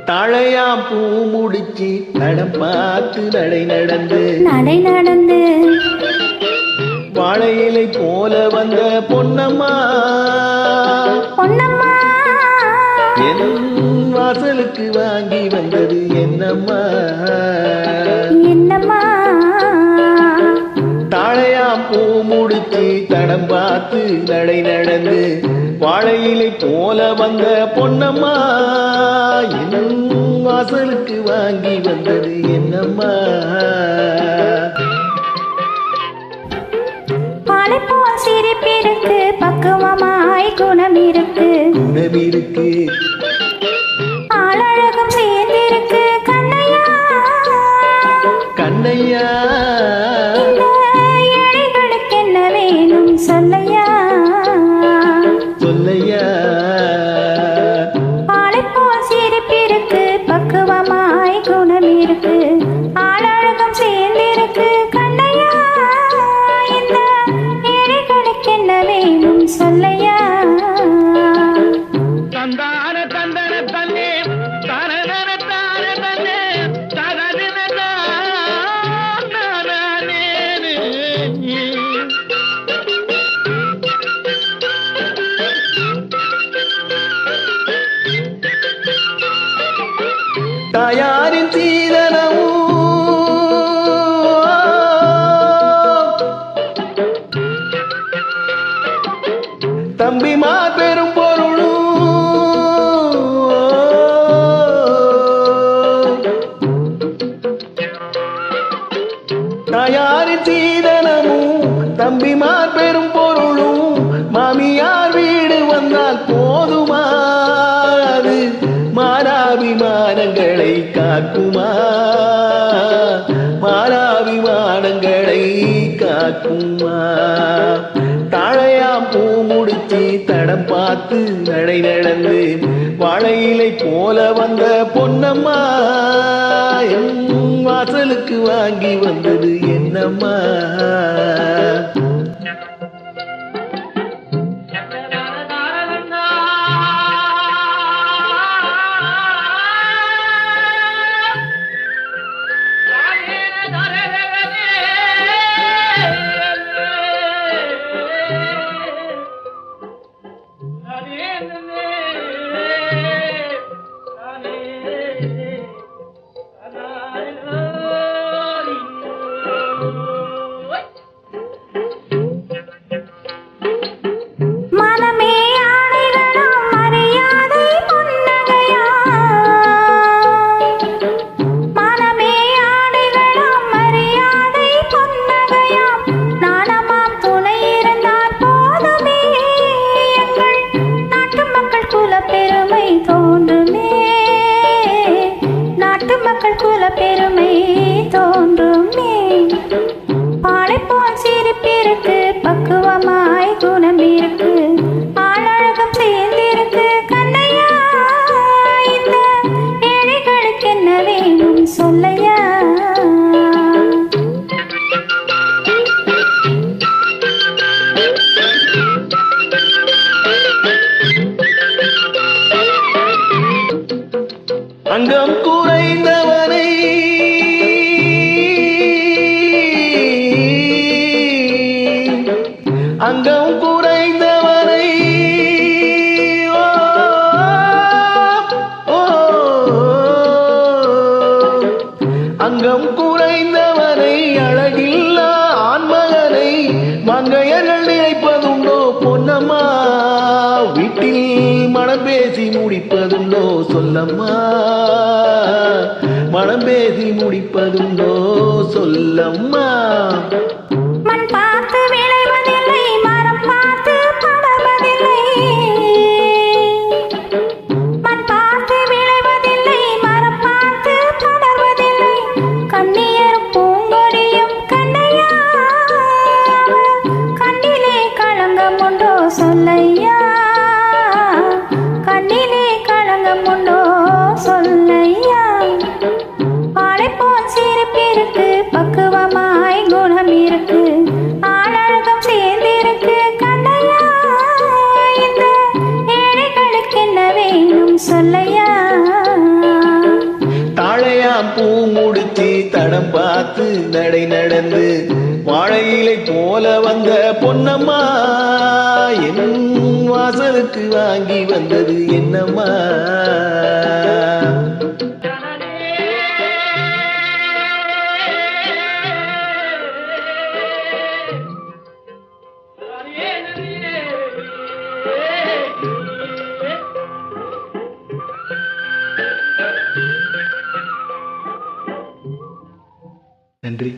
தாழையாம் பூ முடிச்சு நடம் பார்த்து நடை நடந்து வாழை இலை போல வந்த பொன்னம்மா என் வாசலுக்கு வாங்கி வந்தது என்னம்மா தாழையாம் பூ முடிச்சு தடம் பார்த்து நடை நடந்து வாழை இலை போல வந்த பொன்னம்மா என் வாசலுக்கு வாங்கி வந்தது என்னம்மா சிரிப்பிருக்கு பக்குவமாய் குணம் இருக்கு ஆளழகும் சேர்ந்திருக்கு கண்ணையா ஏழைகளுக்கு என்ன வேணும் சொல்லையா பாலைப்போல் சிரிப்பிருக்கு பக்குவமாய் குணம் இருக்கு ஆளழகும் சேர்ந்திருக்கு கண்ணையா சொல்லையா தந்தான தந்தன தன்னே தரன தார தன்னே தரன தாரனே தாயாரின் சீதனமும் தம்பிமா பெரும் பொருளும் தாயாரின் சீதனமும் தம்பிமா பெரும் பொருளும் மாமியார் வீடு வந்தால் போதுமா அது மானாபிமானங்களை காக்குமா மானாபிமானங்களை காக்குமா தாழையாம் பூ முடிச்சு தடம் பார்த்து நடை நடந்து வாழை இலை போல வந்த பொன்னம்மா என் வாசலுக்கு வாங்கி வந்தது என்னம்மா பெருமை தோன்றுமே பாலைப்போல் சிரிப்பிருக்கு பக்குவமாய் குணம் இருக்கு ஆளழகம் சேர்ந்திருக்கு கண்ணையா இந்த ஏழைகளுக்கு என்ன வேணும் சொல்லையா அங்கம் குறைந்தவனை அங்கம் குறைந்தவனை அங்கம் குறைந்தவனை அழகில்லா ஆண்மகனை மங்கையர்கள் நினைப்பதுண்டோ பொன்னம்மா வீட்டில் மனம் பேசி முடிப்பதுண்டோ சொல்லம்மா மனம் பேசி முடிப்பதுண்டோ சொல்லம்மா மண் பார்த்து விளைவதில்லை மரம் பார்த்து படர்வதில்லை மண் பார்த்து விளைவதில்லை மரம் பார்த்து படர்வதில்லை கண்ணியர் பூங்கொடியும் கண்ணையா கண்ணிலே களங்கம் உண்டோ சொல்லையா கண்ணிலே களங்கம் உண்டோ சொல்லையா வாழைப்போல் சிரிப்பிருக்கு பக்குவமாய் குணம் இருக்கு ஆளழகம் சேர்ந்திருக்கு கண்ணையா இந்த ஏழைகளுக்கு என்ன வேணும் சொல்லையா தாழையாம் பூ முடிச்சு தடம் பார்த்து நடை நடந்து வாழையிலை போல வந்த பொன்னம்மா என் வாசலுக்கு வாங்கி வந்தது என்னம்மா நன்றி.